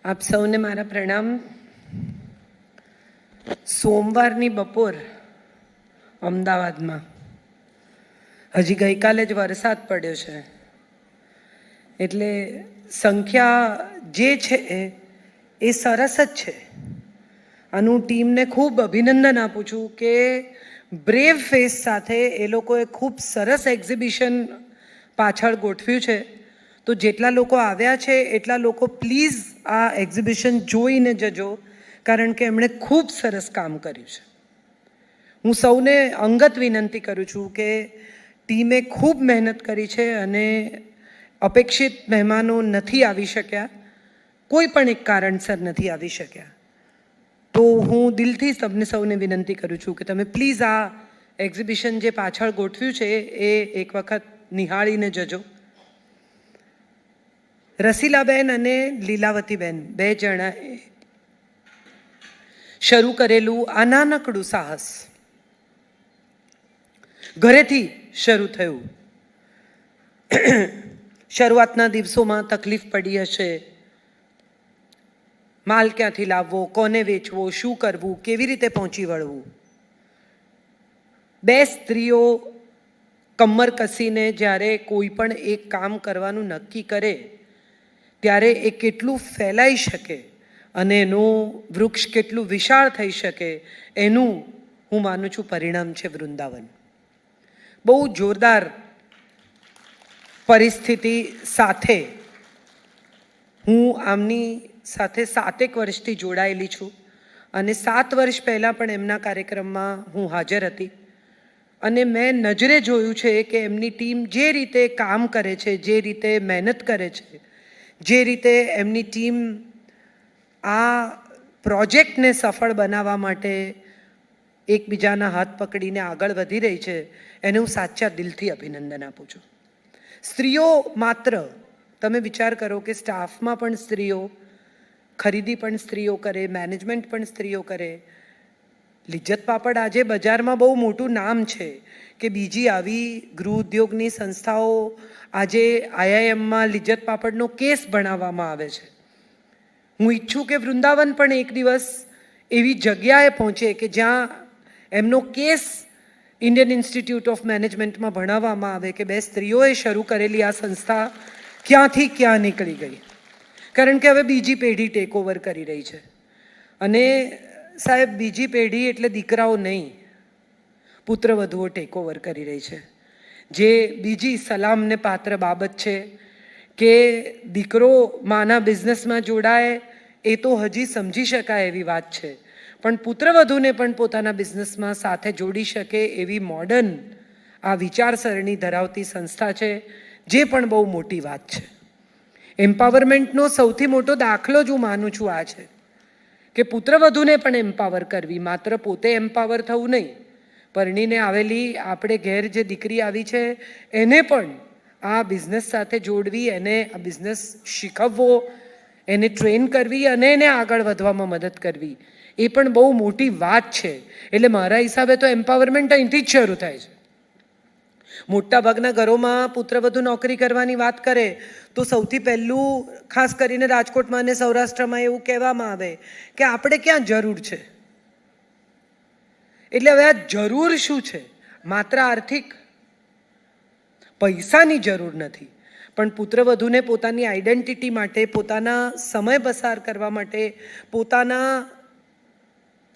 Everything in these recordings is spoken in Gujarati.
આપ સૌને મારા પ્રણામ. સોમવારની બપોર અમદાવાદમાં હજી ગઈકાલે જ વરસાદ પડ્યો છે, એટલે સંખ્યા જે છે એ સરસ જ છે. અને હું ટીમને ખૂબ અભિનંદન આપું છું કે બ્રેવ ફેસ સાથે એ લોકોએ ખૂબ સરસ એક્ઝિબિશન પાછળ ગોઠવ્યું છે. તો જેટલા લોકો આવ્યા છે એટલા લોકો પ્લીઝ આ એક્ઝિબિશન જોઈને જજો, કારણ કે એમણે ખૂબ સરસ કામ કર્યું છે. હું સૌને અંગત વિનંતી કરું છું કે ટીમે ખૂબ મહેનત કરી છે અને અપેક્ષિત મહેમાનો નથી આવી શક્યા, કોઈ પણ એક કારણસર નથી આવી શક્યા. તો હું દિલથી તમને સૌને વિનંતી કરું છું કે તમે પ્લીઝ આ એક્ઝિબિશન જે પાછળ ગોઠવ્યું છે એ એક વખત નિહાળીને જજો. રસીલાબેન અને લીલાવતીબેન બે જણાએ શરૂ કરેલું આ નાનકડું સાહસ ઘરેથી શરૂ થયું. શરૂઆતના દિવસોમાં તકલીફ પડી હશે, માલ ક્યાંથી લાવવો, કોને વેચવો, શું કરવું, કેવી રીતે પહોંચી વળવું. બે સ્ત્રીઓ કમર કસીને જ્યારે કોઈ પણ એક કામ કરવાનું નક્કી કરે ત્યારે એ કેટલું ફેલાઈ શકે અને એનું વૃક્ષ કેટલું વિશાળ થઈ શકે એનું હું માનું છું પરિણામ છે વૃંદાવન. બહુ જોરદાર પરિસ્થિતિ સાથે હું આમની સાથે 7 વર્ષથી જોડાયેલી છું અને 7 વર્ષ પહેલાં પણ એમના કાર્યક્રમમાં હું હાજર હતી. અને મેં નજરે જોયું છે કે એમની ટીમ જે રીતે કામ કરે છે, જે રીતે મહેનત કરે છે, જે રીતે એમની ટીમ આ પ્રોજેક્ટને સફળ બનાવવા માટે એકબીજાના હાથ પકડીને આગળ વધી રહી છે, એને હું સાચા દિલથી અભિનંદન આપું છું. સ્ત્રીઓ માત્ર, તમે વિચાર કરો કે સ્ટાફમાં પણ સ્ત્રીઓ, ખરીદી પણ સ્ત્રીઓ કરે, મેનેજમેન્ટ પણ સ્ત્રીઓ કરે. લિજ્જત પાપડ આજે બજારમાં બહુ મોટું નામ છે કે બીજી આવી ગૃહ ઉદ્યોગની સંસ્થાઓ આજે IIMમાં લિજ્જત પાપડનો કેસ ભણાવવામાં આવે છે. હું ઈચ્છું કે વૃંદાવન પણ એક દિવસ એવી જગ્યાએ પહોંચે કે જ્યાં એમનો કેસ ઇન્ડિયન ઇન્સ્ટિટ્યૂટ ઓફ મેનેજમેન્ટમાં ભણાવવામાં આવે કે બે સ્ત્રીઓએ શરૂ કરેલી આ સંસ્થા ક્યાંથી ક્યાં નીકળી ગઈ. કારણ કે હવે બીજી પેઢી ટેક ઓવર કરી રહી છે. અને સાહેબ, બીજી પેઢી એટલે દીકરાઓ નહીં, પુત્રવધુઓ ટેક ઓવર કરી રહી છે. જે બીજી સલામને પાત્ર બાબત છે કે દીકરો માના બિઝનેસમાં જોડાય એ તો હજી સમજી શકાય એવી વાત છે, પણ પુત્રવધુને પણ પોતાના બિઝનેસમાં સાથે જોડી શકે એવી મોડર્ન આ વિચારસરણી ધરાવતી સંસ્થા છે, જે પણ બહુ મોટી વાત છે. એમ્પાવરમેન્ટનો સૌથી મોટો દાખલો જ હું માનું છું આ છે કે પુત્રવધુને પણ એમ્પાવર કરવી, માત્ર પોતે એમ્પાવર થવું નહીં, પરણીને આવેલી આપણે ઘેર જે દીકરી આવી છે એને પણ આ બિઝનેસ સાથે જોડવી, એને આ બિઝનેસ શીખવવો, એને ટ્રેન કરવી અને એને આગળ વધવામાં મદદ કરવી, એ પણ બહુ મોટી વાત છે. એટલે મારા હિસાબે તો એમ્પાવરમેન્ટ અહીંથી જ શરૂ થાય છે. મોટાભાગના ઘરોમાં પુત્રવધુ નોકરી કરવાની વાત કરે તો સૌથી પહેલું, ખાસ કરીને રાજકોટમાં અને સૌરાષ્ટ્રમાં એવું કહેવામાં આવે કે આપણે ક્યાં જરૂર છે. એટલે હવે આ જરૂર શું છે? માત્ર આર્થિક પૈસાની જરૂર નથી, પણ પુત્રવધુને પોતાની આઈડેન્ટિટી માટે, પોતાના સમય પસાર કરવા માટે, પોતાના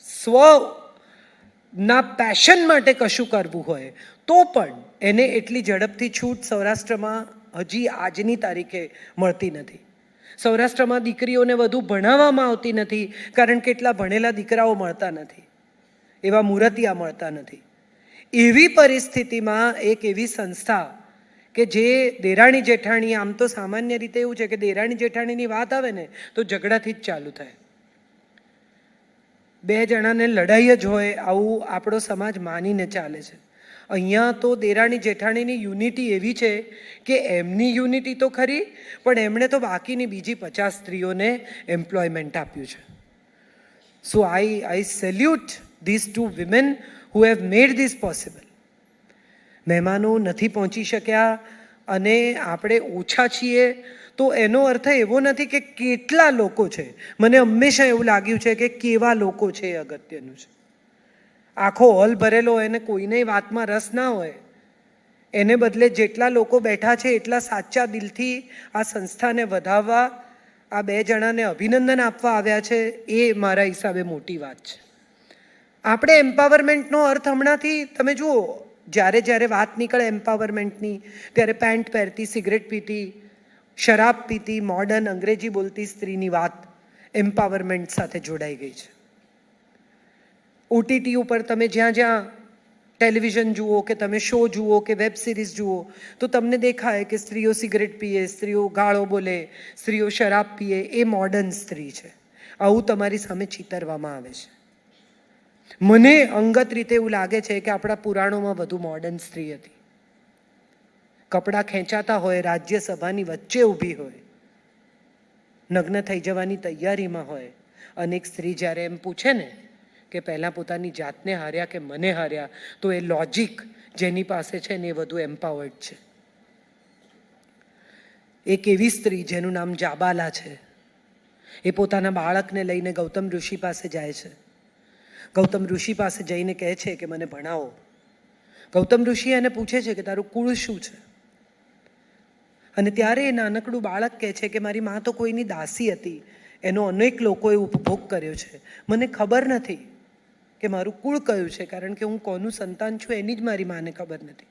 સ્વના પેશન માટે કશું કરવું હોય તો પણ એને એટલી ઝડપથી છૂટ સૌરાષ્ટ્રમાં હજી આજની તારીખે મળતી નથી. સૌરાષ્ટ્રમાં દીકરીઓને વધુ ભણાવવામાં આવતી નથી કારણ કે એટલા ભણેલા દીકરાઓ મળતા નથી, એવા મૂર્તિયા મળતા નથી. એવી પરિસ્થિતિમાં એક એવી સંસ્થા કે જે દેરાણી જેઠાણી, આમ તો સામાન્ય રીતે એવું છે કે દેરાણી જેઠાણીની વાત આવે ને તો ઝઘડાથી જ ચાલુ થાય, બે જણાને લડાઈ જ હોય, આવું આપણો સમાજ માનીને ચાલે છે. અહીંયા તો દેરાણી જેઠાણીની યુનિટી એવી છે કે એમની યુનિટી તો ખરી, પણ એમણે તો બાકીની બીજી 50 સ્ત્રીઓને એમ્પ્લોયમેન્ટ આપ્યું છે. સો આઈ salute this 2 women who have made this possible. મહેમાનો નથી પહોંચી શક્યા અને આપણે ઓછા છીએ તો એનો અર્થ એવો નથી કે કેટલા લોકો છે. મને હંમેશા એવું લાગ્યું છે કે કેવા લોકો છે એ અગત્યનું છે. આખો હોલ ભરેલો હોય ને કોઈને વાતમાં રસ ના હોય, એને બદલે જેટલા લોકો બેઠા છે એટલા સાચા દિલથી આ સંસ્થાને વધાવવા, આ બે જણાને અભિનંદન આપવા આવ્યા છે, એ મારા હિસાબે મોટી વાત છે. આપણે એમ્પાવરમેન્ટનો અર્થ હમણાંથી તમે જુઓ, જ્યારે જ્યારે વાત નીકળે એમ્પાવરમેન્ટની ત્યારે પેન્ટ પહેરતી, સિગરેટ પીતી, શરાબ પીતી, મોડર્ન અંગ્રેજી બોલતી સ્ત્રીની વાત એમ્પાવરમેન્ટ સાથે જોડાઈ ગઈ છે. ઓટીટી ઉપર તમે જ્યાં જ્યાં ટેલિવિઝન જુઓ કે તમે શો જુઓ કે વેબ સિરીઝ જુઓ તો તમને દેખાય કે સ્ત્રીઓ સિગરેટ પીએ, સ્ત્રીઓ ગાળો બોલે, સ્ત્રીઓ શરાબ પીએ, એ મોડર્ન સ્ત્રી છે. આવું તમારી સામે ચિતરવામાં આવે છે. મને અંગત રીતે એવું લાગે છે કે આપણા પુરાણોમાં વધુ મોડર્ન સ્ત્રી હતી. કપડાં ખેંચાતા હોય, રાજ્યસભાની વચ્ચે ઊભી હોય, નગ્ન થઈ જવાની તૈયારીમાં હોય, અને એક સ્ત્રી જ્યારે એમ પૂછે ને કે પહેલાં પોતાની જાતને હાર્યા કે મને હાર્યા, તો એ લોજિક જેની પાસે છે ને એ વધુ એમ્પાવર્ડ છે. એક એવી સ્ત્રી જેનું નામ જાબાલા છે, એ પોતાના બાળકને લઈને ગૌતમ ઋષિ પાસે જાય છે. ગૌતમ ઋષિ પાસે જઈને કહે છે કે મને ભણાવો. ગૌતમ ઋષિ એને પૂછે છે કે તારું કુળ શું છે? અને ત્યારે એ નાનકડું બાળક કહે છે કે મારી મા તો કોઈની દાસી હતી, એનો અનેક લોકોએ ઉપભોગ કર્યો છે, મને ખબર નથી કે મારું કુળ કયું છે, કારણ કે હું કોનું સંતાન છું એની જ મારી માને ખબર નથી.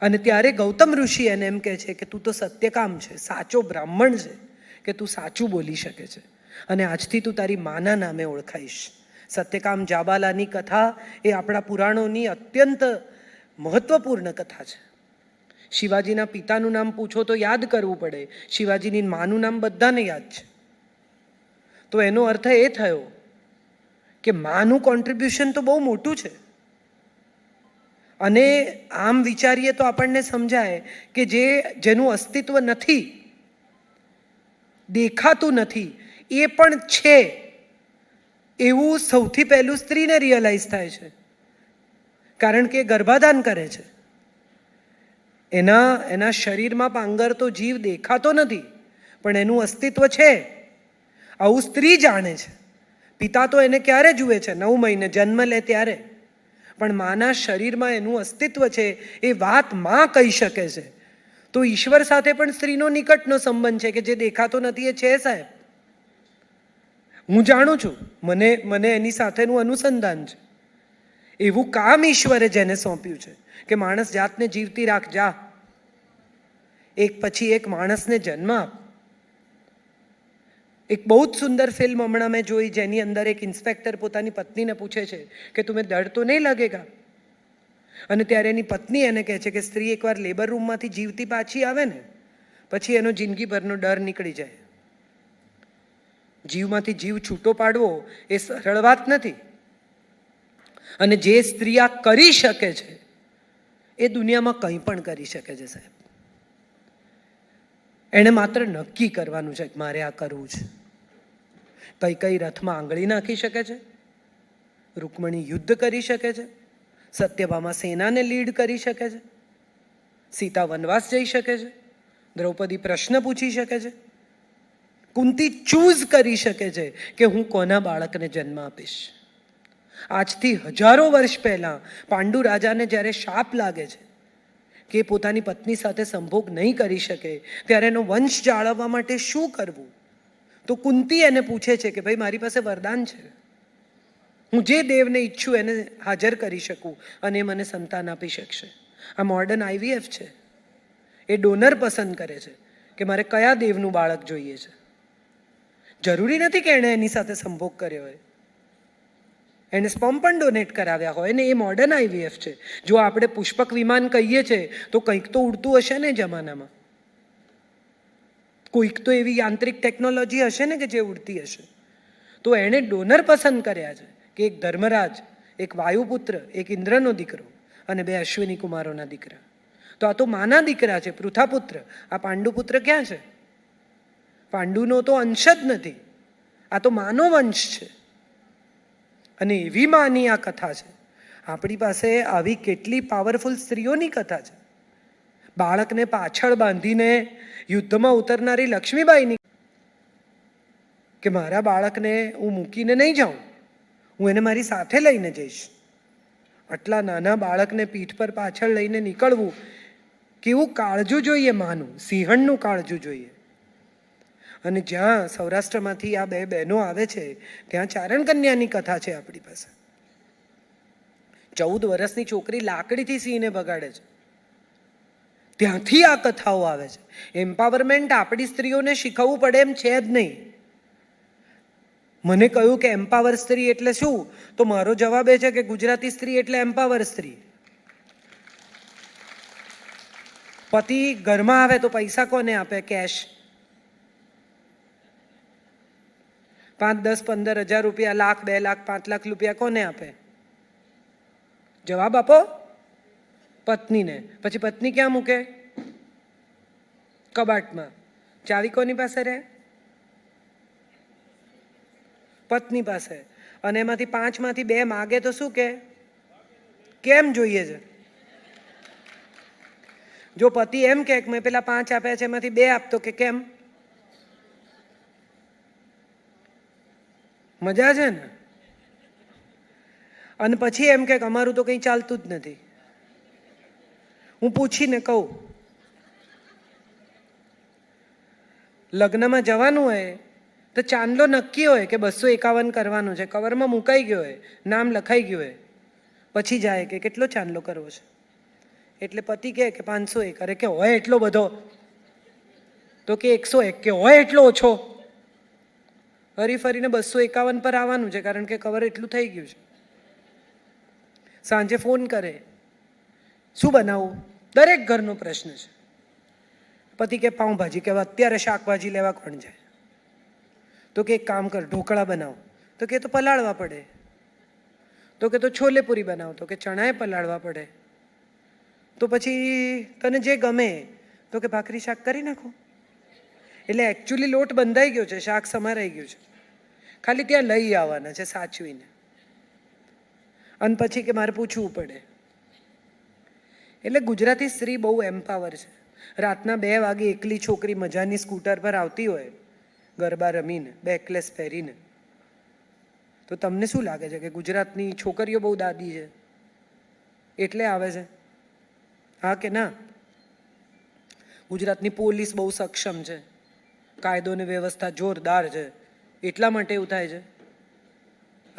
અને ત્યારે ગૌતમ ઋષિ એને એમ કહે છે કે તું તો સત્યકામ છે, સાચો બ્રાહ્મણ છે, કે તું સાચું બોલી શકે છે, અને આજથી તું તારી માના નામે ઓળખાઈશ. સત્યકામ જાબાલાની કથા એ આપણા પુરાણોની અત્યંત મહત્વપૂર્ણ કથા છે. શિવાજીના પિતાનું નામ પૂછો તો યાદ કરવું પડે, શિવાજીની માનું નામ બધાને યાદ છે. તો એનો અર્થ એ થયો કે માનું કોન્ટ્રીબ્યુશન તો બહુ મોટું છે. અને આમ વિચારીએ તો આપણને સમજાય કે જેનું અસ્તિત્વ નથી, દેખાતું નથી, એ પણ છે એવું સૌથી પહેલું સ્ત્રીને રિયલાઇઝ થાય છે, કારણ કે ગર્ભાધાન કરે છે. એના શરીરમાં પાંગરતો જીવ દેખાતો નથી, પણ એનું અસ્તિત્વ છે, આવું સ્ત્રી જાણે છે. પિતા તો એને ક્યારે જુએ છે? 9 મહિને જન્મ લે ત્યારે. પણ માના શરીરમાં એનું અસ્તિત્વ છે એ વાત માં કહી શકે છે. તો ઈશ્વર સાથે પણ સ્ત્રીનો નિકટનો સંબંધ છે કે જે દેખાતો નથી એ છે સાહેબ. હું જાણું છું, મને એની સાથેનું અનુસંધાન છે. એવું કામ ઈશ્વરે જેને સોંપ્યું છે કે માણસ જાતને જીવતી રાખ, જા, એક પછી એક માણસને જન્મ આપ. એક બહુ જ સુંદર ફિલ્મ હમણાં મેં જોઈ, જેની અંદર એક ઇન્સ્પેક્ટર પોતાની પત્નીને પૂછે છે કે તુમે ડર તો નહીં લાગેગા? અને ત્યારે એની પત્ની એને કહે છે કે સ્ત્રી એકવાર લેબર રૂમમાંથી જીવતી પાછી આવે ને પછી એનો જિંદગીભરનો ડર નીકળી જાય. જીવમાંથી જીવ છૂટો પાડવો એ સરળ વાત નથી. અને જે સ્ત્રી આ કરી શકે છે એ દુનિયામાં કંઈ પણ કરી શકે છે સાહેબ. એણે માત્ર નક્કી કરવાનું છે કે મારે આ કરવું છે. કઈ કઈ રથમાં આંગળી નાખી શકે છે, રૂકમણી યુદ્ધ કરી શકે છે, સત્યભામા સેનાને લીડ કરી શકે છે, સીતા વનવાસ જઈ શકે છે, દ્રૌપદી પ્રશ્ન પૂછી શકે છે, કુંતી ચૂઝ કરી શકે છે કે હું કોના બાળકને જન્મ આપીશ. આજથી હજારો વર્ષ પહેલા પાંડુ રાજાને જ્યારે શાપ લાગે છે કે પોતાની પત્ની સાથે સંભોગ નહીં કરી શકે, ત્યારે એનો વંશ જાળવવા માટે શું કરવું, તો કુંતી એને પૂછે છે કે ભાઈ મારી પાસે વરદાન છે, હું જે દેવને ઈચ્છું એને હાજર કરી શકું અને એ મને સંતાન આપી શકશે. આ મોડર્ન આઈવીએફ છે. એ ડોનર પસંદ કરે છે કે મારે કયા દેવનું બાળક જોઈએ છે. જરૂરી નથી કે એણે એની સાથે સંભોગ કર્યો હોય, એને સ્પર્મ પણ ડોનેટ કરાવ્યા હોય ને, એ મોડર્ન આઈવીએફ છે. જો આપણે પુષ્પક વિમાન કહીએ છીએ તો કંઈક તો ઉડતું હશે ને જમાનામાં, કોઈક તો એવી યાંત્રિક ટેકનોલોજી હશે ને કે જે ઉડતી હશે. તો એણે ડોનર પસંદ કર્યા છે કે એક ધર્મરાજ, એક વાયુપુત્ર, એક ઇન્દ્રનો દીકરો અને 2 અશ્વિની કુમારોના દીકરા. તો આ તો માના દીકરા છે, પૃથાપુત્ર. આ પાંડુપુત્ર ક્યાં છે? પાંડુનો તો અંશ જ નથી, આ તો માનો વંશ છે. અને એવી માની આ કથા છે. આપણી પાસે આવી કેટલી પાવરફુલ સ્ત્રીઓની કથા છે. બાળકને પાછળ બાંધીને યુદ્ધમાં ઉતરનારી લક્ષ્મીબાઈની કે મારા બાળકને હું મૂકીને નહીં જાઉં, હું એને મારી સાથે લઈને જઈશ. આટલા નાના બાળકને પીઠ પર પાછળ લઈને નીકળવું, કેવું કાળજું જોઈએ માનું, સિંહણનું કાળજું જોઈએ. અને જ્યાં સૌરાષ્ટ્રમાંથી આ બે બહેનો આવે છે ત્યાં ચારણ કન્યાની કથા છે આપણી પાસે. 14 વર્ષની છોકરી લાકડીથી સિંહને ભગાડે છે, ત્યાંથી આ કથાઓ આવે છે. એમ્પાવરમેન્ટ આપણી સ્ત્રીઓને શીખવવું પડે એમ છે જ નહીં. મને કહ્યું કે એમ્પાવર સ્ત્રી એટલે શું, તો મારો જવાબ એ છે કે ગુજરાતી સ્ત્રી એટલે એમ્પાવર સ્ત્રી. પતિ ઘરમાં આવે તો પૈસા કોને આપે? કેશ. 5, 10, 15 હજાર રૂપિયા, લાખ, 2 લાખ, 5 લાખ રૂપિયા કોને આપે? જવાબ આપો. પત્નીને. પછી પત્ની ક્યાં મૂકે? કબાટમાં. ચાવી કોની પાસે રહે? પત્ની પાસે. અને એમાંથી 5 માંથી 2 માગે તો શું કે? કેમ જોઈએ છે? જો પતિ એમ કે મેં પેલા 5 આપ્યા છે એમાંથી 2 આપતો, કે કેમ? મજા છે ને? અને પછી એમ કે અમારું તો કંઈ ચાલતું જ નથી. હું પૂછીને કહું, લગ્નમાં જવાનું હોય તો ચાંદલો નક્કી હોય કે 251 કરવાનું છે, કવરમાં મુકાઈ ગયો હોય, નામ લખાઈ ગયું હોય, પછી જાય કે કેટલો ચાંદલો કરવો છે? એટલે પતિ કહે કે 501. અરે કે હોય એટલો બધો? તો કે 101. કે હોય એટલો ઓછો? હરી ફરીને 251 પર આવવાનું છે, કારણ કે કવર એટલું થઈ ગયું છે. સાંજે ફોન કરે, શું બનાવું? દરેક ઘરનો પ્રશ્ન છે. પતિ કે પાઉંભાજી. કે અત્યારે શાકભાજી લેવા કોણ જાય? તો કે એક કામ કર, ઢોકળા બનાવ. તો કે તો પલાળવા પડે. તો કે તો છોલે પૂરી બનાવ. તો કે ચણાએ પલાળવા પડે. તો પછી તને જે ગમે. તો કે ભાખરી શાક કરી નાખો. એટલે એકચ્યુઅલી લોટ બંધાઈ ગયો છે, શાક સમારાઈ ગયું છે, ખાલી ત્યાં લઈ આવવાના છે સાચવીને. અને પછી કે મારે પૂછવું પડે. એટલે ગુજરાતી સ્ત્રી બહુ એમ્પાવર છે. રાતના 2 વાગે એકલી છોકરી મજાની સ્કૂટર પર આવતી હોય, ગરબા રમીને, બેકલેસ પહેરીને, તો તમને શું લાગે છે કે ગુજરાતની છોકરીઓ બહુ દાદી છે એટલે આવે છે? હા કે ના? ગુજરાતની પોલીસ બહુ સક્ષમ છે, કાયદો ને વ્યવસ્થા જોરદાર છે એટલા માટે એવું થાય છે?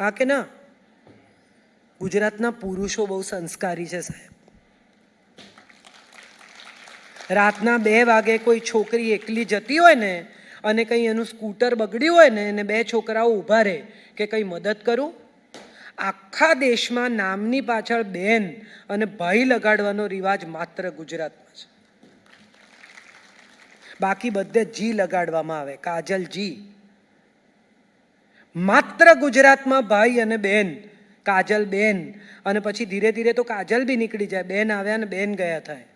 હા કે ના? ગુજરાતના પુરુષો બહુ સંસ્કારી છે સાહેબ. રાતના 2 વાગે કોઈ છોકરી એકલી જતી હોય ને અને કંઈ એનું સ્કૂટર બગડ્યું હોય ને એને 2 છોકરાઓ ઊભા રહે કે કંઈ મદદ કરું. આખા દેશમાં નામની પાછળ બેન અને ભાઈ લગાડવાનો રિવાજ માત્ર ગુજરાતમાં છે. બાકી બધે જી લગાડવામાં આવે, કાજલ જી. માત્ર ગુજરાતમાં ભાઈ અને બેન, કાજલ બેન, અને પછી ધીરે ધીરે તો કાજલ બી નીકળી જાય, બેન આવ્યા ને બેન ગયા થાય.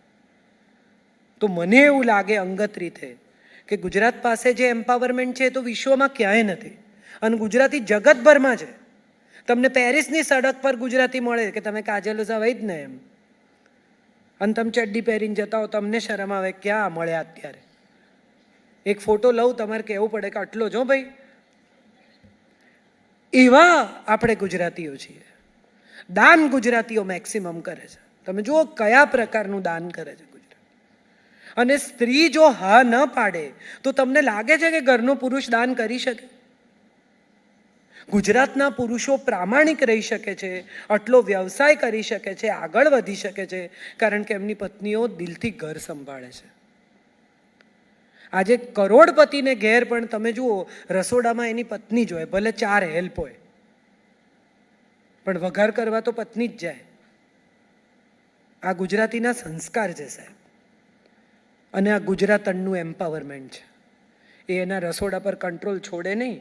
તો મને એવું લાગે અંગત રીતે કે ગુજરાત પાસે જે એમ્પાવરમેન્ટ છે એ તો વિશ્વમાં ક્યાંય નથી, અને ગુજરાતી જગતભરમાં છે. તમને પેરિસની સડક પર ગુજરાતી મળે કે તમે કાજલ સવાઈ જ ને એમ, અને તમે ચડ્ડી પહેરીને જતા હો, તમને શરમ આવે ક્યાં મળ્યા અત્યારે. એક ફોટો લઉં તમારે કહેવું પડે કે આટલો જો ભાઈ. એવા આપણે ગુજરાતીઓ છીએ. દાન ગુજરાતીઓ મેક્સિમમ કરે છે. તમે જુઓ કયા પ્રકારનું દાન કરે છે. અને સ્ત્રી જો હા ન પાડે તો તમને લાગે છે કે ઘરનો પુરુષ દાન કરી શકે? ગુજરાતના પુરુષો પ્રામાણિક રહી શકે છે, આટલો વ્યવસાય કરી શકે છે, આગળ વધી શકે છે, કારણ કે એમની પત્નીઓ દિલથી ઘર સંભાળે છે. આજે કરોડપતિને ઘેર પણ તમે જુઓ રસોડામાં એની પત્ની જ હોય, ભલે 4 હેલ્પ હોય, પણ વઘાર કરવા તો પત્ની જ જાય. આ ગુજરાતીના સંસ્કાર છે સાહેબ, અને આ ગુજરાતનનું એમ્પાવરમેન્ટ છે. એ એના રસોડા પર કંટ્રોલ છોડે નહીં.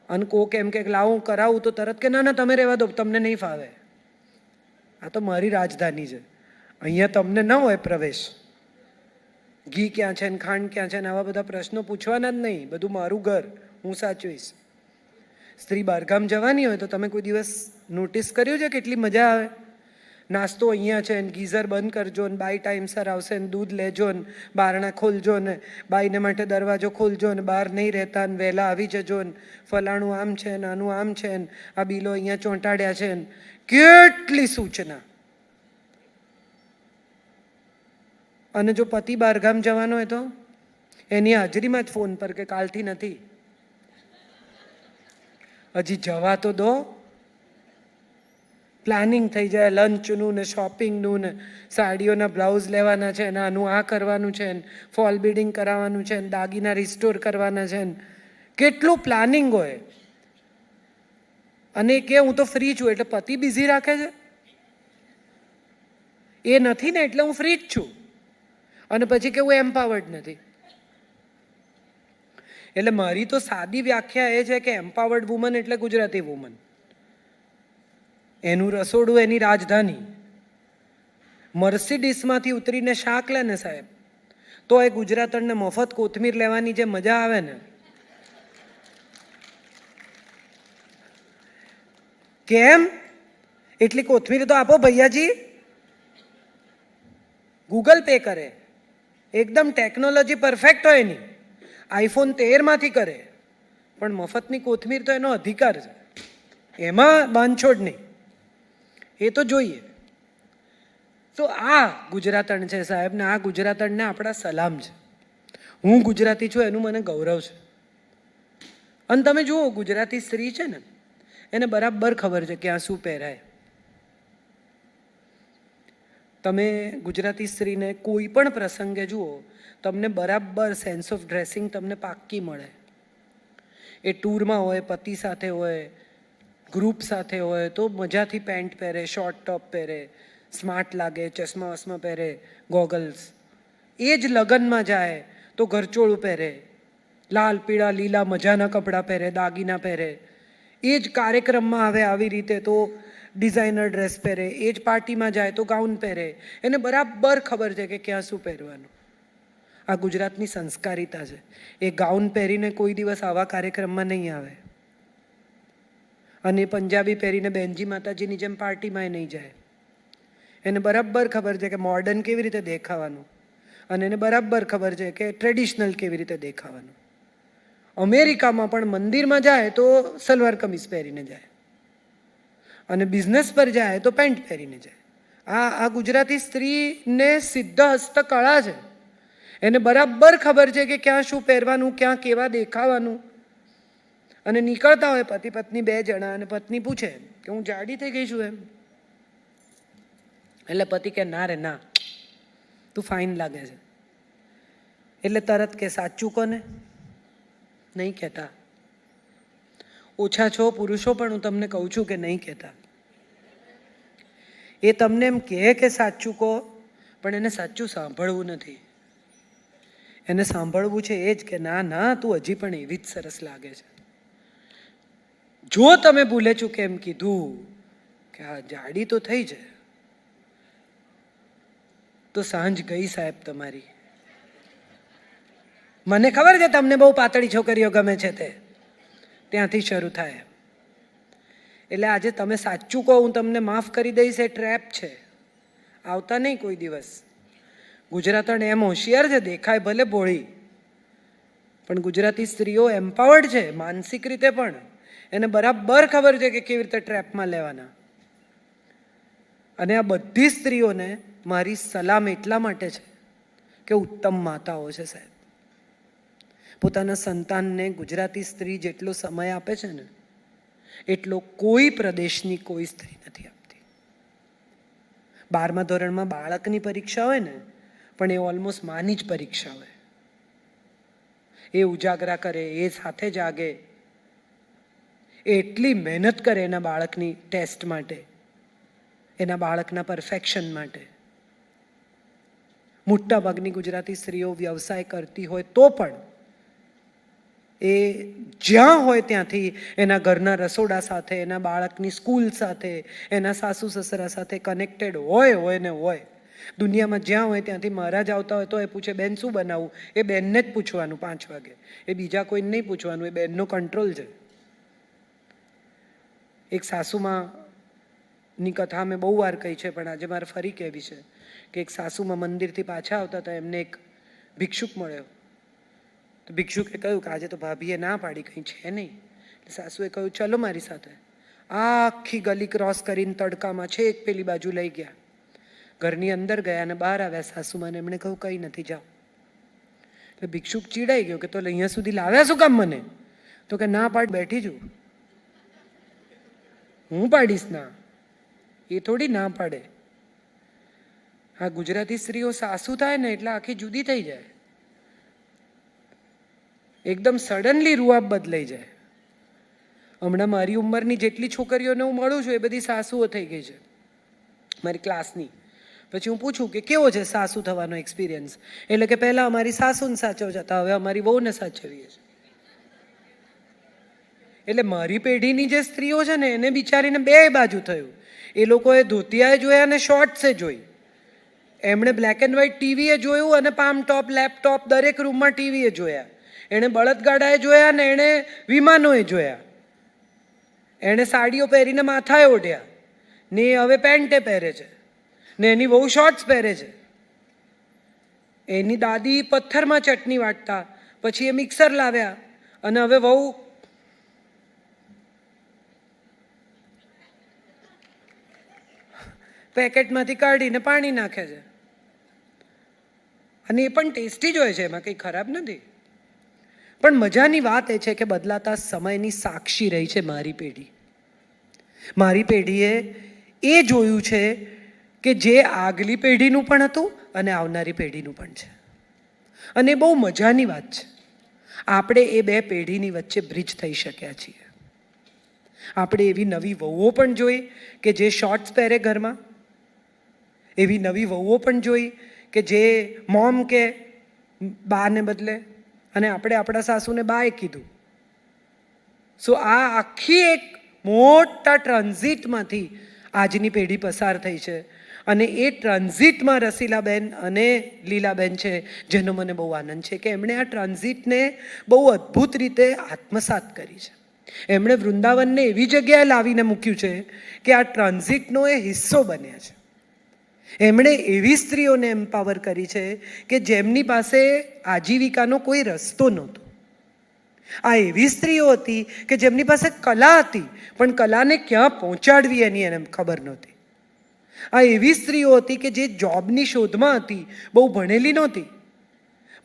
અને કોક એમ કે લાવું કરાવું તો તરત કે ના ના તમે રહેવા દો, તમને નહીં ફાવે. આ તો મારી રાજધાની છે, અહીંયા તમને ન હોય પ્રવેશ. ઘી ક્યાં છે ને ખાંડ ક્યાં છે ને આવા બધા પ્રશ્નો પૂછવાના જ નહીં. બધું મારું ઘર, હું સાચવીશ. સ્ત્રી બહારગામ જવાની હોય તો તમે કોઈ દિવસ નોટિસ કર્યું છે કેટલી મજા આવે? નાસ્તો અહીંયા છે ને ગીઝર બંધ કરજો ને બાઈ ટાઈમસર આવશે ને દૂધ લેજો ને બારણા ખોલજો ને બાઈને માટે દરવાજો ખોલજો ને બહાર નહીં રહેતા ને વહેલા આવી જજો ને ફલાણું આમ છે ને આનું આમ છે ને આ બિલો અહીંયા ચોંટાડ્યા છે ને કેટલી સૂચના. અને જો પતિ બહારગામ જવાનો હોય તો એની હાજરીમાં જ ફોન પર કે કાલથી નથી, હજી જવા તો દો. પ્લાનિંગ થઈ જાય લંચનું ને શોપિંગનું ને સાડીઓના બ્લાઉઝ લેવાના છે ને આનું આ કરવાનું છે ને ફોલ બીડિંગ કરાવવાનું છે ને દાગીના રિસ્ટોર કરવાના છે ને કેટલું પ્લાનિંગ હોય. અને કે હું તો ફ્રી છું એટલે પતિ બિઝી રાખે છે, એ નથી ને એટલે હું ફ્રી જ છું. અને પછી કે હું એમ્પાવર્ડ નથી. એટલે મારી તો સાદી વ્યાખ્યા એ છે કે એમ્પાવર્ડ વુમન એટલે ગુજરાતી વુમન, એનું રસોડું એની રાજધાની. મર્સિડીસમાંથી ઉતરીને શાક લે ને સાહેબ તો એ ગુજરાતણને મફત કોથમીર લેવાની જે મજા આવે ને, કેમ એટલી કોથમીર તો આપો ભૈયાજી. ગૂગલ પે કરે, એકદમ ટેકનોલોજી પરફેક્ટ હોય એની, આઈફોન 13માંથી કરે, પણ મફતની કોથમીર તો એનો અધિકાર છે, એમાં બાંધછોડ નહીં, એ તો જોઈએ. તો આ ગુજરાતણ છે સાહેબ ને આ ગુજરાતણને આપણા સલામ છે. હું ગુજરાતી છું એનું મને ગૌરવ છે. અને તમે જુઓ ગુજરાતી સ્ત્રી છે ને એને બરાબર ખબર છે ક્યાં શું પહેરાય. તમે ગુજરાતી સ્ત્રીને કોઈ પણ પ્રસંગે જુઓ તમને બરાબર સેન્સ ઓફ ડ્રેસિંગ તમને પાક્કી મળે. એ ટૂરમાં હોય, પતિ સાથે હોય, ગ્રુપ સાથે હોય તો મજાથી પેન્ટ પહેરે, શોર્ટ ટોપ પહેરે, સ્માર્ટ લાગે, ચશ્મા વસમા પહેરે, ગોગલ્સ. એ જ લગ્નમાં જાય તો ઘરચોળું પહેરે, લાલ પીળા લીલા મજાના કપડાં પહેરે, દાગીના પહેરે. એ જ કાર્યક્રમમાં આવે આવી રીતે તો ડિઝાઇનર ડ્રેસ પહેરે, એ જ પાર્ટીમાં જાય તો ગાઉન પહેરે. એને બરાબર ખબર છે કે ક્યાં શું પહેરવાનું. આ ગુજરાતની સંસ્કારિતા છે. એ ગાઉન પહેરીને કોઈ દિવસ આવા કાર્યક્રમમાં નહીં આવે, અને પંજાબી પહેરીને બેનજી માતાજીની જેમ પાર્ટીમાં નહીં જાય. એને બરાબર ખબર છે કે મોડર્ન કેવી રીતે દેખાવાનું, અને એને બરાબર ખબર છે કે ટ્રેડિશનલ કેવી રીતે દેખાવાનું. અમેરિકામાં પણ મંદિરમાં જાય તો સલવાર કમીઝ પહેરીને જાય, અને બિઝનેસ પર જાય તો પેન્ટ પહેરીને જાય. આ ગુજરાતી સ્ત્રીને સિદ્ધ હસ્તકળા છે. એને બરાબર ખબર છે કે ક્યાં શું પહેરવાનું, ક્યાં કેવા દેખાવાનું. અને નીકળતા હોય પતિ પત્ની બે જણા, અને પત્ની પૂછે કે હું જાડી થઈ ગઈ છું એમ, એટલે પતિ કે ના રે ના, તું ફાઇન લાગે છે. એટલે તરત કે સાચું કોને નહીં કહેતા. ઓછા છો પુરુષો પણ હું તમને કહું છું કે નહીં કહેતા. એ તમને એમ કહે કે સાચું કહો, પણ એને સાચું સાંભળવું નથી. એને સાંભળવું છે એ જ કે ના ના તું હજી પણ એવી જ સરસ લાગે છે. જો તમે ભૂલે ચૂકે એમ કીધું કે હા જાડી તો થઈ છે, તો સાંજ ગઈ સાહેબ તમારી. મને ખબર છે તમને બહુ પાતળી છોકરીઓ ગમે છે, તે ત્યાંથી શરૂ થાય. એટલે આજે તમે સાચું કહો હું તમને માફ કરી દઈશ, એ ટ્રેપ છે. આવતા નહીં કોઈ દિવસ. ગુજરાતણ એમ હોશિયાર છે, દેખાય ભલે ભોળી, પણ ગુજરાતી સ્ત્રીઓ એમ્પાવર્ડ છે માનસિક રીતે પણ. એને બરાબર ખબર છે કે કેવી રીતે ટ્રેપમાં લેવાના. અને આ બધી સ્ત્રીઓને મારી સલામ એટલા માટે છે કે ઉત્તમ માતાઓ છે સાહેબ. પોતાના સંતાનને ગુજરાતી સ્ત્રી જેટલો સમય આપે છે ને એટલો કોઈ પ્રદેશની કોઈ સ્ત્રી નથી આપતી. 12મા ધોરણમાં બાળકની પરીક્ષા હોય ને, પણ એ ઓલમોસ્ટ માની જ પરીક્ષા હોય. એ ઉજાગરા કરે, એ સાથે જાગે, એ એટલી મહેનત કરે એના બાળકની ટેસ્ટ માટે, એના બાળકના પરફેક્શન માટે. મોટાભાગની ગુજરાતી સ્ત્રીઓ વ્યવસાય કરતી હોય તો પણ એ જ્યાં હોય ત્યાંથી એના ઘરના રસોડા સાથે, એના બાળકની સ્કૂલ સાથે, એના સાસુ સસરા સાથે કનેક્ટેડ હોય ને હોય. દુનિયામાં જ્યાં હોય ત્યાંથી મહારાજ આવતા હોય તો એ પૂછે બેન શું બનાવું, એ બેનને જ પૂછવાનું 5 વાગે. એ બીજા કોઈને નહીં પૂછવાનું, એ બેનનો કંટ્રોલ છે. એક સાસુમાં ની કથા મેં બહુ વાર કહી છે, પણ આજે મારે ફરી કહેવી છે કે એક સાસુમાં મંદિરથી પાછા આવતા હતા, એમને એક ભિક્ષુક મળ્યો. તો ભિક્ષુકે કહ્યું કે આજે તો ભાભીએ ના પાડી, કંઈ છે નહીં. એટલે સાસુએ કહ્યું ચલો મારી સાથે. આખી ગલી ક્રોસ કરીને તડકામાં છેક પેલી બાજુ લઈ ગયા. ઘરની અંદર ગયા અને બહાર આવ્યા સાસુમાં, એમણે કહ્યું કંઈ નથી, જાઓ. એટલે ભિક્ષુક ચીડાઈ ગયો કે તો અહીંયા સુધી લાવ્યા શું કામ મને? તો કે ના પાડ, બેઠી છું. હું પાડીશ ના, એ થોડી ના પાડે. હા, ગુજરાતી સ્ત્રીઓ સાસુ થાય ને એટલે આખી જુદી થઈ જાય, એકદમ સડનલી રૂઆબ બદલાઈ જાય. હમણાં મારી ઉંમરની જેટલી છોકરીઓને હું મળું છું એ બધી સાસુઓ થઈ ગઈ છે મારી ક્લાસની. પછી હું પૂછું કે કેવો છે સાસુ થવાનો એક્સપિરિયન્સ, એટલે કે પહેલાં અમારી સાસુને સાચવતા હતા, હવે અમારી વહુને સાચવીએ છીએ. એટલે મારી પેઢીની જે સ્ત્રીઓ છે ને એને બિચારીને બે બાજુ થયું. એ લોકોએ ધોતિયાએ જોયા અને શોર્ટ્સે જોઈ. એમણે બ્લેક એન્ડ વ્હાઇટ ટીવીએ જોયું અને પામ ટોપ, લેપટોપ દરેક રૂમમાં ટીવીએ જોયા. એણે બળદગાડાએ જોયા ને એણે વિમાનોએ જોયા. એણે સાડીઓ પહેરીને માથાએ ઓઢ્યા ને હવે પેન્ટે પહેરે છે ને એની વહુ શોર્ટ્સ પહેરે છે. એની દાદી પથ્થરમાં ચટણી વાટતા, પછી એ મિક્સર લાવ્યા અને હવે વહુ પેકેટમાંથી કાઢીને પાણી નાખે છે. અને એ પણ ટેસ્ટી જ હોય છે, એમાં કંઈ ખરાબ નથી. પણ મજાની વાત એ છે કે બદલાતા સમયની સાક્ષી રહી છે મારી પેઢી. મારી પેઢીએ એ જોયું છે કે જે આગલી પેઢીનું પણ હતું અને આવનારી પેઢીનું પણ છે. અને બહુ મજાની વાત છે, આપણે એ બે પેઢીની વચ્ચે બ્રિજ થઈ શક્યા છીએ. આપણે એવી નવી વહુઓ પણ જોઈ કે જે શોર્ટ્સ પહેરે ઘરમાં, એવી નવી વહુઓ પણ જોઈ કે જે મોમ કે બાને બદલે, અને આપણે આપણા સાસુને બાએ કીધું. સો આ આખી એક મોટા ટ્રાન્ઝિટમાંથી આજની પેઢી પસાર થઈ છે. અને એ ટ્રાન્ઝિટમાં રસીલાબેન અને લીલાબેન છે, જેનો મને બહુ આનંદ છે કે એમણે આ ટ્રાન્ઝિટને બહુ અદ્ભુત રીતે આત્મસાત કરી છે. એમણે વૃંદાવનને એવી જગ્યાએ લાવીને મૂક્યું છે કે આ ટ્રાન્ઝિટનો એ હિસ્સો બન્યા છે. એમણે એવી સ્ત્રીઓને એમ્પાવર કરી છે કે જેમની પાસે આજીવિકાનો કોઈ રસ્તો નહોતો. આ એવી સ્ત્રીઓ હતી કે જેમની પાસે કલા હતી પણ કલાને ક્યાં પહોંચાડવી એની એને ખબર નહોતી. આ એવી સ્ત્રીઓ હતી કે જે જોબની શોધમાં હતી, બહુ ભણેલી નહોતી,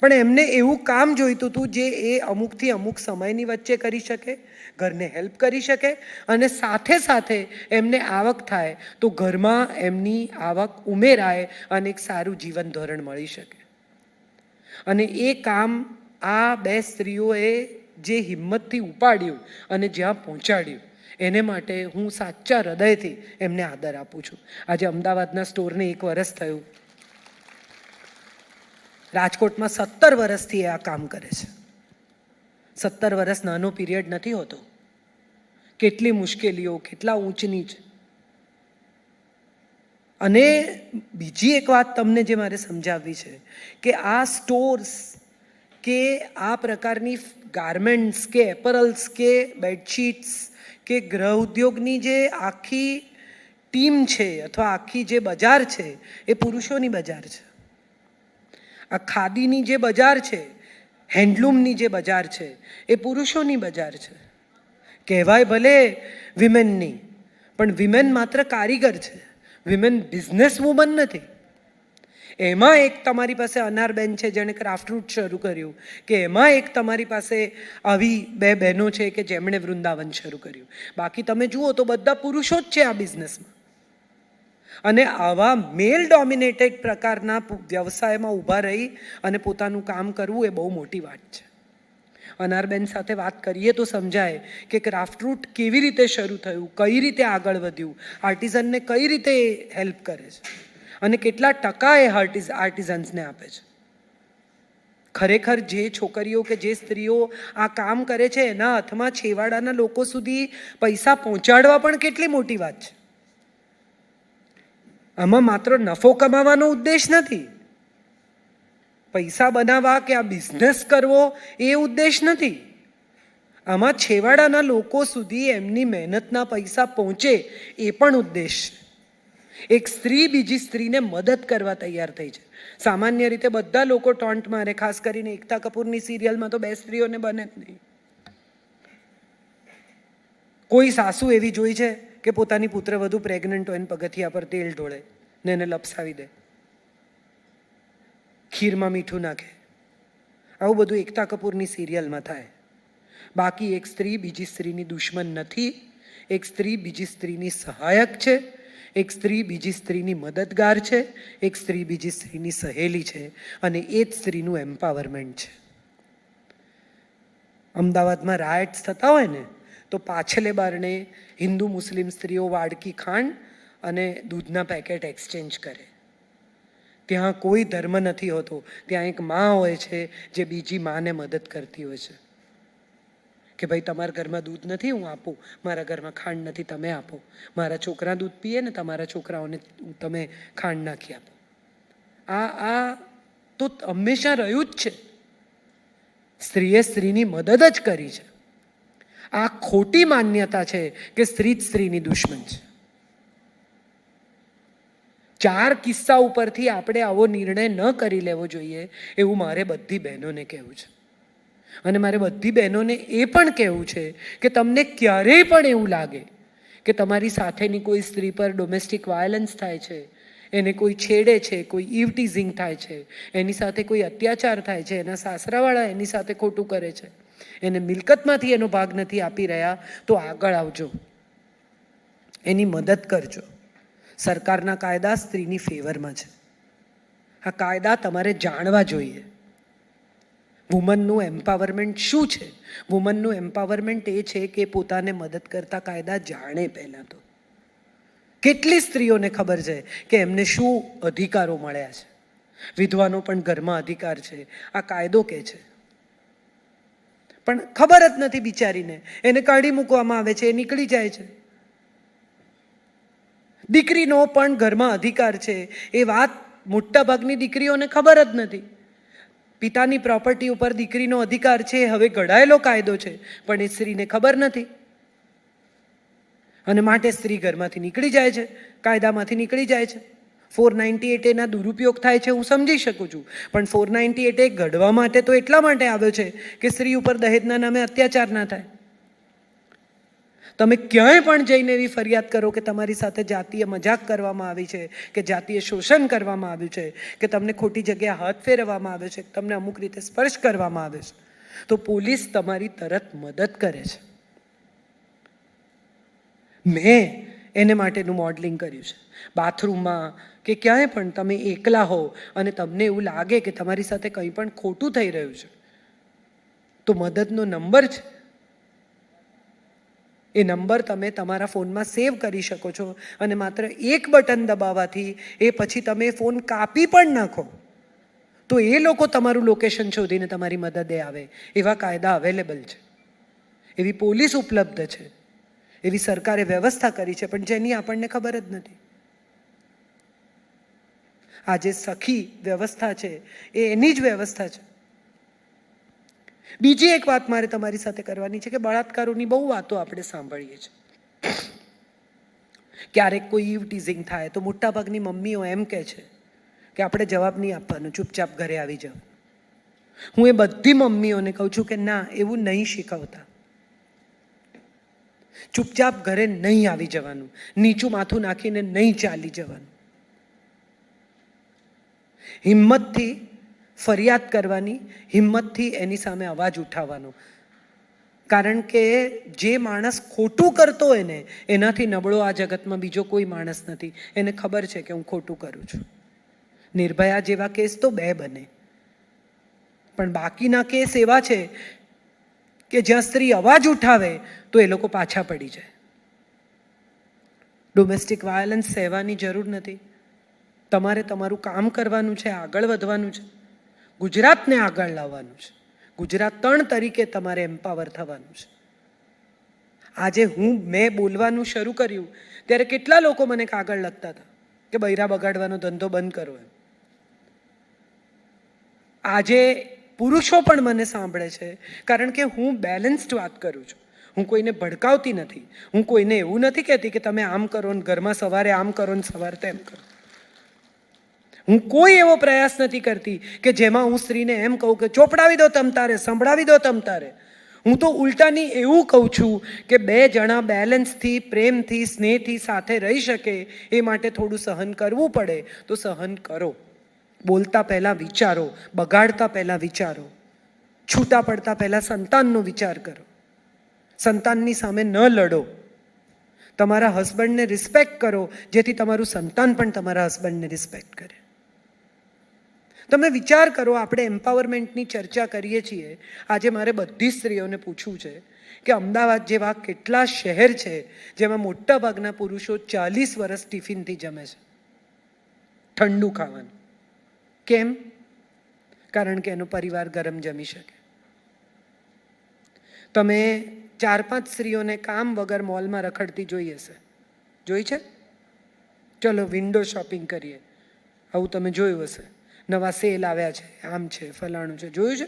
પણ એમને એવું કામ જોઈતું હતું જે એ અમુકથી અમુક સમયની વચ્ચે કરી શકે, ઘરને હેલ્પ કરી શકે અને સાથે સાથે એમને આવક થાય તો ઘરમાં એમની આવક ઉમેરાય અને એક સારું જીવન ધોરણ મળી શકે. અને એ કામ આ બે સ્ત્રીઓએ જે હિંમતથી ઉપાડ્યું અને જ્યાં પહોંચાડ્યું, એને માટે હું સાચા હૃદયથી એમને આદર આપું છું. આજે અમદાવાદના સ્ટોરને 1 વર્ષ થયું. રાજકોટમાં 17 વર્ષથી એ આ કામ કરે છે. 17 વર્ષ નાનો પીરિયડ નથી હોતો. કેટલી મુશ્કેલીઓ, કેટલા ઊંચ નીચ. અને બીજી એક વાત તમને જે મારે સમજાવવી છે કે આ સ્ટોર્સ કે આ પ્રકારની ગાર્મેન્ટ્સ કે એપરલ્સ કે બેડશીટ્સ કે ગૃહ ઉદ્યોગની જે આખી ટીમ છે અથવા આખી જે બજાર છે એ પુરુષોની બજાર છે. આ ખાદીની જે બજાર છે, હેન્ડલૂમની જે બજાર છે એ પુરુષોની બજાર છે. કહેવાય ભલે વિમેનની, પણ વિમેન માત્ર કારીગર છે, વિમેન બિઝનેસ વુમન નથી. એમાં એક તમારી પાસે અનારબેન છે જેણે ક્રાફ્ટરૂટ શરૂ કર્યું, કે એમાં એક તમારી પાસે આવી બે બહેનો છે કે જેમણે વૃંદાવન શરૂ કર્યું. બાકી તમે જુઓ તો બધા પુરુષો જ છે આ બિઝનેસમાં. અને આવા મેલ ડોમિનેટેડ પ્રકારના વ્યવસાયમાં ઊભા રહી અને પોતાનું કામ કરવું એ બહુ મોટી વાત છે. અનારબેન સાથે વાત કરીએ તો સમજાય કે ક્રાફ્ટરૂટ કેવી રીતે શરૂ થયું, કઈ રીતે આગળ વધ્યું, આર્ટિઝનને કઈ રીતે હેલ્પ કરે છે અને કેટલા ટકા એ આર્ટિઝન્સને આપે છે. ખરેખર જે છોકરીઓ કે જે સ્ત્રીઓ આ કામ કરે છે એના હાથમાં છેવાડાના લોકો સુધી પૈસા પહોંચાડવા પણ કેટલી મોટી વાત છે. આમાં માત્ર નફો કમાવાનો ઉદ્દેશ નથી, પૈસા બનાવવા કે આ બિઝનેસ કરવો એ ઉદ્દેશ નથી. આમાં છેવાડાના લોકો સુધી એમની મહેનતના પૈસા પહોંચે એ પણ ઉદ્દેશ છે. એક સ્ત્રી બીજી સ્ત્રીને મદદ કરવા તૈયાર થઈ છે. સામાન્ય રીતે બધા લોકો ટોન્ટ મારે, ખાસ કરીને એકતા કપૂરની સિરિયલમાં તો બે સ્ત્રીઓને બને જ નહીં. કોઈ સાસુ એવી જોઈ છે કે પોતાની પુત્રવધુ પ્રેગ્નન્ટ હોય ને પગથિયા પર તેલ ઢોળે ને એને લપસાવી દે, ખીરમાં મીઠું નાખે? આવું બધું એકતા કપૂરની સિરિયલમાં થાય. બાકી એક સ્ત્રી બીજી સ્ત્રીની દુશ્મન નથી. એક સ્ત્રી બીજી સ્ત્રીની સહાયક છે. એક સ્ત્રી બીજી સ્ત્રીની મદદગાર છે. એક સ્ત્રી બીજી સ્ત્રીની સહેલી છે. અને એ જ સ્ત્રીનું એમ્પાવરમેન્ટ છે. અમદાવાદમાં રાયટ્સ થતા હોય ને તો પાછલે બારણે હિન્દુ મુસ્લિમ સ્ત્રીઓ વાડકી ખાંડ અને દૂધના પેકેટ એક્સચેન્જ કરે. ત્યાં કોઈ ધર્મ નથી હોતો. ત્યાં એક માં હોય છે જે બીજી માને મદદ કરતી હોય છે કે ભાઈ તમારા ઘરમાં દૂધ નથી, હું આપું. મારા ઘરમાં ખાંડ નથી, તમે આપો. મારા છોકરા દૂધ પીએ ને તમારા છોકરાઓને તમે ખાંડ નાખી આપો. આ તો હંમેશા રહ્યું જ છે. સ્ત્રીએ સ્ત્રીની મદદ જ કરી છે. આ ખોટી માન્યતા છે કે સ્ત્રી જ સ્ત્રીની દુશ્મન છે. 4 કિસ્સા ઉપરથી આપણે આવો નિર્ણય ન કરી લેવો જોઈએ એવું મારે બધી બહેનોને કહેવું છે. અને મારે બધી બહેનોને એ પણ કહેવું છે કે તમને ક્યારેય પણ એવું લાગે કે તમારી સાથેની કોઈ સ્ત્રી પર ડોમેસ્ટિક વાયલન્સ થાય છે, એને કોઈ છેડે છે, કોઈ ઈવ ટીઝિંગ થાય છે, એની સાથે કોઈ અત્યાચાર થાય છે, એના સાસરાવાળા એની સાથે ખોટું કરે છે, એને મિલકતમાંથી એનો ભાગ નથી આપી રહ્યા, તો આગળ આવજો, એની મદદ કરજો. સરકારના કાયદા સ્ત્રીની ફેવરમાં છે. આ કાયદા તમારે જાણવા જોઈએ. વુમનનું એમ્પાવરમેન્ટ શું છે? વુમનનું એમ્પાવરમેન્ટ એ છે કે પોતાને મદદ કરતા કાયદા જાણે. પહેલાં તો કેટલી સ્ત્રીઓને ખબર છે કે એમને શું અધિકારો મળ્યા છે? વિધવાનો પણ ઘરમાં અધિકાર છે, આ કાયદો કહે છે. પણ ખબર જ નથી બિચારીને. એને કાઢી મૂકવામાં આવે છે, એ નીકળી જાય છે. દીકરીનો પણ ઘરમાં અધિકાર છે, એ વાત મોટાભાગની દીકરીઓને ખબર જ નથી. પિતાની પ્રોપર્ટી ઉપર દીકરીનો અધિકાર છે, હવે ઘડાયેલો કાયદો છે, પણ એ સ્ત્રીને ખબર નથી. અને માટે સ્ત્રી ઘરમાંથી નીકળી જાય છે, કાયદામાંથી નીકળી જાય છે. 498 એના દુરુપયોગ થાય છે, હું સમજી શકું છું. પણ 498 ઘડવા માટે તો એટલા માટે આવ્યો છે કે સ્ત્રી ઉપર દહેજના નામે અત્યાચાર ના થાય. તમે ક્યાંય પણ જઈને એવી ફરિયાદ કરો કે તમારી સાથે જાતીય મજાક કરવામાં આવી છે, કે જાતીય શોષણ કરવામાં આવ્યું છે, કે તમને ખોટી જગ્યાએ હાથ ફેરવવામાં આવે છે, તમને અમુક રીતે સ્પર્શ કરવામાં આવે છે, તો પોલીસ તમારી તરત મદદ કરે છે. મેં એને માટેનું મોડલિંગ કર્યું છે. બાથરૂમમાં કે ક્યાંય પણ તમે એકલા હો અને તમને એવું લાગે કે તમારી સાથે કંઈ પણ ખોટું થઈ રહ્યું છે, તો મદદનો નંબર છે. એ નંબર તમે તમારા ફોનમાં સેવ કરી શકો છો અને માત્ર એક બટન દબાવવાથી એ પછી તમે ફોન કાપી પણ નાખો તો એ લોકો તમારું લોકેશન શોધીને તમારી મદદે આવે. એવા કાયદા અવેલેબલ છે, એવી પોલીસ ઉપલબ્ધ છે, એવી સરકારે વ્યવસ્થા કરી છે, પણ જેની આપણને ખબર જ નથી. આ જે સખી વ્યવસ્થા છે એ એની જ વ્યવસ્થા છે. બીજી એક વાત મારે તમારી સાથે કરવાની છે કે બળાત્કારોની બહુ વાતો આપણે સાંભળીએ છીએ. ક્યારેક કોઈ ઈવ ટીઝિંગ થાય તો મોટાભાગની મમ્મીઓ એમ કહે છે કે આપણે જવાબ નહીં આપવાનો, ચૂપચાપ ઘરે આવી જાઓ. હું એ બધી મમ્મીઓને કહું છું કે ના, એવું નહીં શીખવતા. ચૂપચાપ ઘરે નહીં આવી જવાનું, નીચું માથું નાખીને નહીં ચાલી જવાનું. હિંમતથી ફરિયાદ કરવાની, હિંમતથી એની સામે અવાજ ઉઠાવવાનો. કારણ કે જે માણસ ખોટું કરતો હોય ને એનાથી નબળો આ જગતમાં બીજો કોઈ માણસ નથી. એને ખબર છે કે હું ખોટું કરું છું. નિર્ભયા જેવા કેસ તો 2 બને, પણ બાકીના કેસ એવા છે કે જ્યાં સ્ત્રી અવાજ ઉઠાવે તો એ લોકો પાછા પડી જાય. ડોમેસ્ટિક વાયલન્સ સહેવાની જરૂર નથી. તમારે તમારું કામ કરવાનું છે, આગળ વધવાનું છે, ગુજરાતને આગળ લાવવાનું છે. ગુજરાત 3 તરીકે તમારે એમ્પાવર થવાનું છે. આજે મેં બોલવાનું શરૂ કર્યું ત્યારે કેટલા લોકો મને કાગળ લખતા હતા કે બૈરા બગાડવાનો ધંધો બંધ કરો એમ. આજે પુરુષો પણ મને સાંભળે છે, કારણ કે હું બેલેન્સ્ડ વાત કરું છું. હું કોઈને ભડકાવતી નથી. હું કોઈને એવું નથી કહેતી કે તમે આમ કરો ને ઘરમાં સવારે આમ કરો ને સવારે તેમ કરો. હું કોઈ એવો પ્રયાસ નથી કરતી કે જેમાં હું સ્ત્રીને એમ કહું કે ચોપડાવી દો તમ તારે, સંભળાવી દો તમ તારે. હું તો ઉલટાની એવું કહું છું કે બે જણા બેલેન્સથી, પ્રેમથી, સ્નેહથી સાથે રહી શકે એ માટે થોડું સહન કરવું પડે તો સહન કરો. બોલતા પહેલાં વિચારો, બગાડતા પહેલાં વિચારો, છૂટા પડતા પહેલાં સંતાનનો વિચાર કરો. સંતાનની સામે ન લડો. તમારા હસબન્ડને રિસ્પેક્ટ કરો જેથી તમારું સંતાન પણ તમારા હસબન્ડને રિસ્પેક્ટ કરે. તમે વિચાર કરો, આપણે એમ્પાવરમેન્ટની ચર્ચા કરીએ છીએ. આજે મારે બધી સ્ત્રીઓને પૂછવું છે કે અમદાવાદ જેવા કેટલા શહેર છે જેમાં મોટાભાગના પુરુષો 40 વર્ષ ટિફિનથી જમે છે, ઠંડુ ખાવાનું. કેમ? કારણ કે એનો પરિવાર ગરમ જમી શકે. તમે 4-5 સ્ત્રીઓને કામ વગર મોલમાં રખડતી જોઈ હશે. જોઈ છે? ચલો વિન્ડો શોપિંગ કરીએ, આવું તમે જોયું હશે. નવા સેલ આવ્યા છે, આમ છે, ફલાણું છે, જોયું છે?